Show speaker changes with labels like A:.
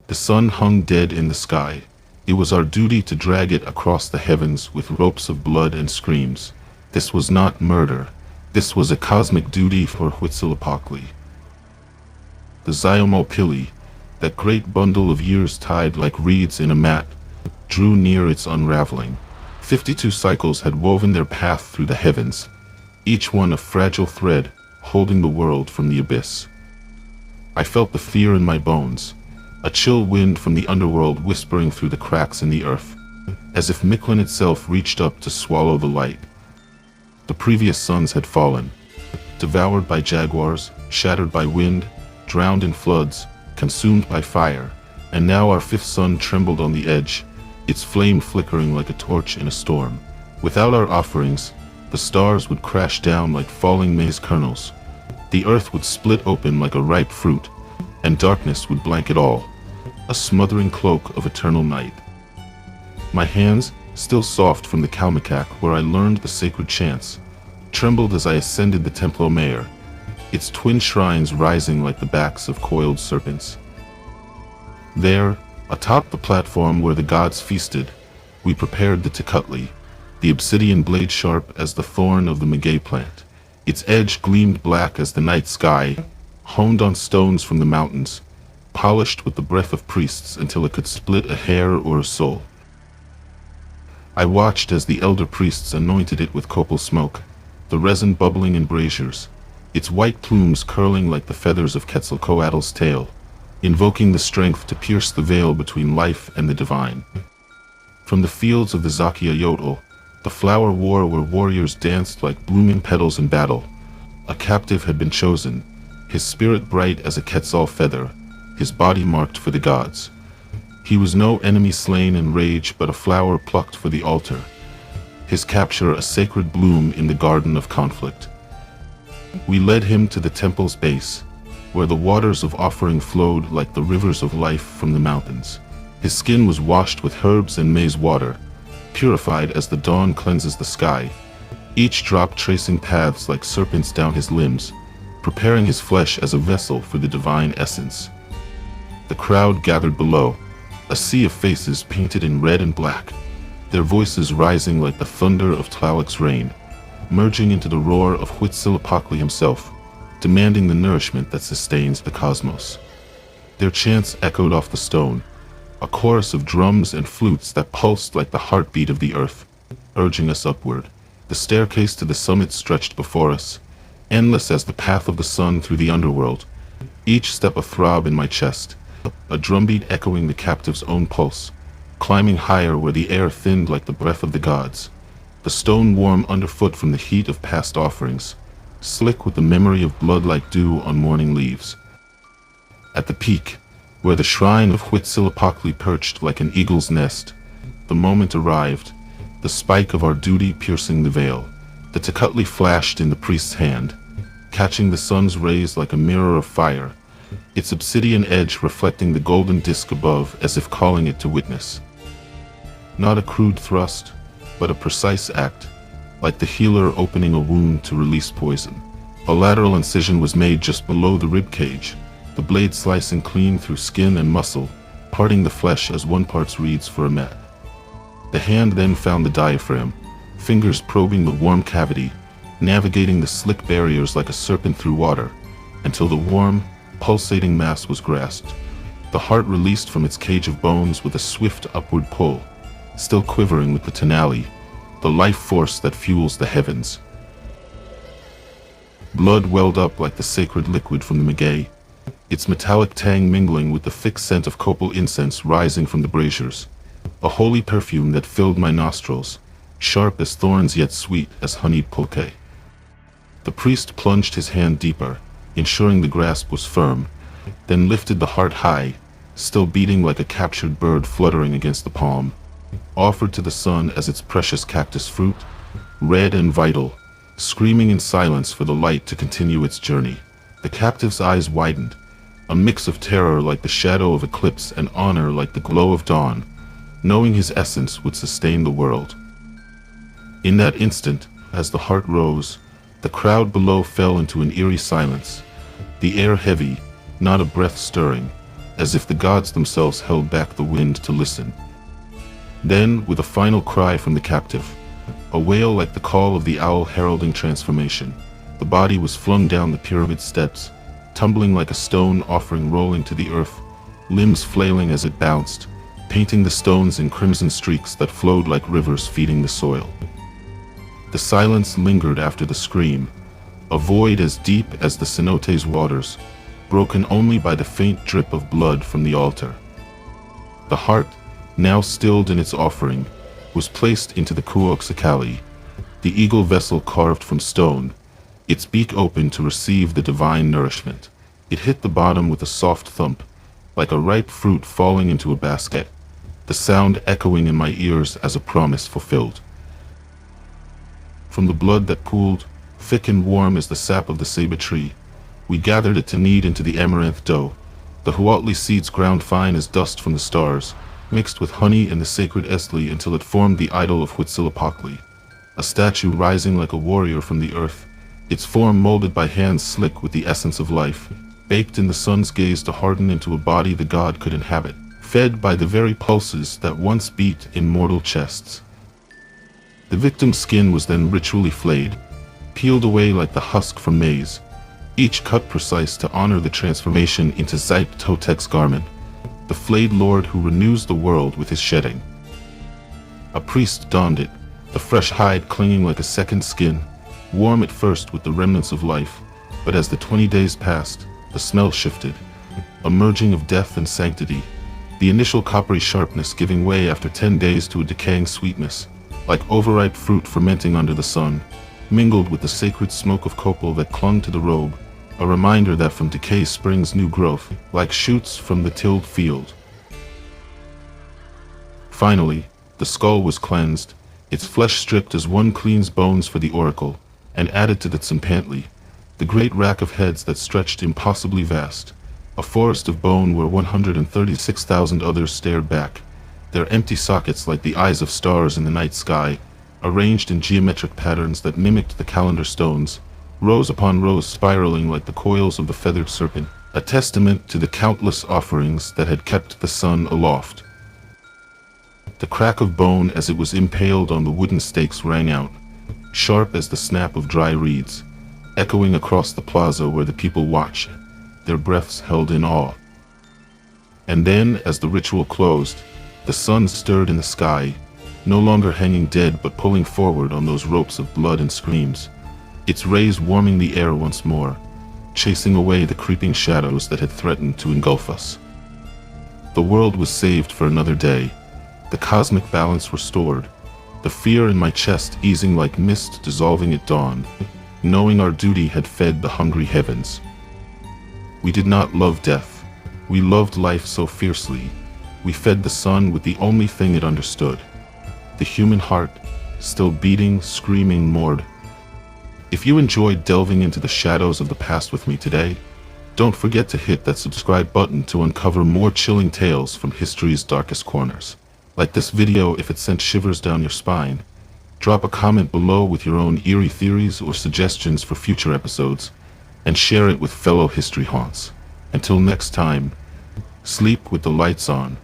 A: The sun hung dead in the sky. It was our duty to drag it across the heavens with ropes of blood and screams. This was not murder. This was a cosmic duty for Huitzilopochtli. The Zócalo, that great bundle of years tied like reeds in a mat, drew near its unraveling. 52 cycles had woven their path through the heavens, each one a fragile thread holding the world from the abyss. I felt the fear in my bones, a chill wind from the underworld whispering through the cracks in the earth, as if Mictlan itself reached up to swallow the light. The previous suns had fallen, devoured by jaguars, shattered by wind, drowned in floods, consumed by fire, and now our fifth sun trembled on the edge, its flame flickering like a torch in a storm. Without our offerings, the stars would crash down like falling maize kernels. The earth would split open like a ripe fruit, and darkness would blanket all, a smothering cloak of eternal night. My hands, still soft from the Kalmakak where I learned the sacred chants, trembled as I ascended the templo, its twin shrines rising like the backs of coiled serpents. There, atop the platform where the gods feasted, we prepared the Huitzilopochtli, the obsidian blade sharp as the thorn of the maguey plant. Its edge gleamed black as the night sky, honed on stones from the mountains, polished with the breath of priests until it could split a hair or a soul. I watched as the elder priests anointed it with copal smoke, the resin bubbling in braziers, its white plumes curling like the feathers of Quetzalcoatl's tail, invoking the strength to pierce the veil between life and the divine. From the fields of the Zócalo, the flower war where warriors danced like blooming petals in battle, a captive had been chosen, his spirit bright as a quetzal feather, his body marked for the gods. He was no enemy slain in rage, but a flower plucked for the altar, his capture a sacred bloom in the garden of conflict. We led him to the temple's base, where the waters of offering flowed like the rivers of life from the mountains. His skin was washed with herbs and maize water, purified as the dawn cleanses the sky, each drop tracing paths like serpents down his limbs, preparing his flesh as a vessel for the divine essence. The crowd gathered below, a sea of faces painted in red and black, their voices rising like the thunder of Tlaloc's rain, merging into the roar of Huitzilopochtli himself, demanding the nourishment that sustains the cosmos. Their chants echoed off the stone, a chorus of drums and flutes that pulsed like the heartbeat of the earth, urging us upward. The staircase to the summit stretched before us, endless as the path of the sun through the underworld, each step a throb in my chest, a drumbeat echoing the captive's own pulse, climbing higher where the air thinned like the breath of the gods, the stone warm underfoot from the heat of past offerings, slick with the memory of blood like dew on morning leaves. At the peak, where the shrine of Huitzilopochtli perched like an eagle's nest, the moment arrived, the spike of our duty piercing the veil. The Huitzilopochtli flashed in the priest's hand, catching the sun's rays like a mirror of fire, its obsidian edge reflecting the golden disk above as if calling it to witness. Not a crude thrust, but a precise act, like the healer opening a wound to release poison. A lateral incision was made just below the ribcage, the blade slicing clean through skin and muscle, parting the flesh as one parts reeds for a mat. The hand then found the diaphragm, fingers probing the warm cavity, navigating the slick barriers like a serpent through water, until the warm, pulsating mass was grasped, the heart released from its cage of bones with a swift upward pull, still quivering with the tenali, the life force that fuels the heavens. Blood welled up like the sacred liquid from the maguey, its metallic tang mingling with the thick scent of copal incense rising from the braziers, a holy perfume that filled my nostrils, sharp as thorns yet sweet as honeyed pulque. The priest plunged his hand deeper, ensuring the grasp was firm, then lifted the heart high, still beating like a captured bird fluttering against the palm, offered to the sun as its precious cactus fruit, red and vital, screaming in silence for the light to continue its journey. The captive's eyes widened, a mix of terror like the shadow of eclipse and honor like the glow of dawn, knowing his essence would sustain the world. In that instant, as the heart rose, the crowd below fell into an eerie silence, the air heavy, not a breath stirring, as if the gods themselves held back the wind to listen. Then, with a final cry from the captive, a wail like the call of the owl heralding transformation, the body was flung down the pyramid steps, tumbling like a stone offering rolling to the earth, limbs flailing as it bounced, painting the stones in crimson streaks that flowed like rivers feeding the soil. The silence lingered after the scream, a void as deep as the cenote's waters, broken only by the faint drip of blood from the altar. The heart, now stilled in its offering, was placed into the Huitzilopochtli, the eagle vessel carved from stone, its beak open to receive the divine nourishment. It hit the bottom with a soft thump, like a ripe fruit falling into a basket, the sound echoing in my ears as a promise fulfilled. From the blood that pooled, thick and warm as the sap of the saber tree, we gathered it to knead into the amaranth dough, the Huitzilopochtli seeds ground fine as dust from the stars, mixed with honey and the sacred Esli until it formed the idol of Huitzilopochtli, a statue rising like a warrior from the earth, its form molded by hands slick with the essence of life, baked in the sun's gaze to harden into a body the god could inhabit, fed by the very pulses that once beat in mortal chests. The victim's skin was then ritually flayed, peeled away like the husk from maize, each cut precise to honor the transformation into DarkTruth's garment, the flayed lord who renews the world with his shedding. A priest donned it, the fresh hide clinging like a second skin, warm at first with the remnants of life, but as the 20 days passed, the smell shifted, a merging of death and sanctity, the initial coppery sharpness giving way after 10 days to a decaying sweetness, like overripe fruit fermenting under the sun, mingled with the sacred smoke of copal that clung to the robe, a reminder that from decay springs new growth, like shoots from the tilled field. Finally, the skull was cleansed, its flesh stripped as one cleans bones for the oracle, and added to the tsimpantli, the great rack of heads that stretched impossibly vast, a forest of bone where 136,000 others stared back, their empty sockets like the eyes of stars in the night sky, arranged in geometric patterns that mimicked the calendar stones, rows upon rows spiraling like the coils of the feathered serpent, a testament to the countless offerings that had kept the sun aloft. The crack of bone as it was impaled on the wooden stakes rang out, sharp as the snap of dry reeds, echoing across the plaza where the people watched, their breaths held in awe. And then, as the ritual closed, the sun stirred in the sky, no longer hanging dead but pulling forward on those ropes of blood and screams, its rays warming the air once more, chasing away the creeping shadows that had threatened to engulf us. The world was saved for another day, the cosmic balance restored, the fear in my chest easing like mist dissolving at dawn, knowing our duty had fed the hungry heavens. We did not love death, we loved life so fiercely, we fed the sun with the only thing it understood, the human heart, still beating, screaming, moored. If you enjoyed delving into the shadows of the past with me today, don't forget to hit that subscribe button to uncover more chilling tales from history's darkest corners. Like this video if it sent shivers down your spine. Drop a comment below with your own eerie theories or suggestions for future episodes, and share it with fellow history haunts. Until next time, sleep with the lights on.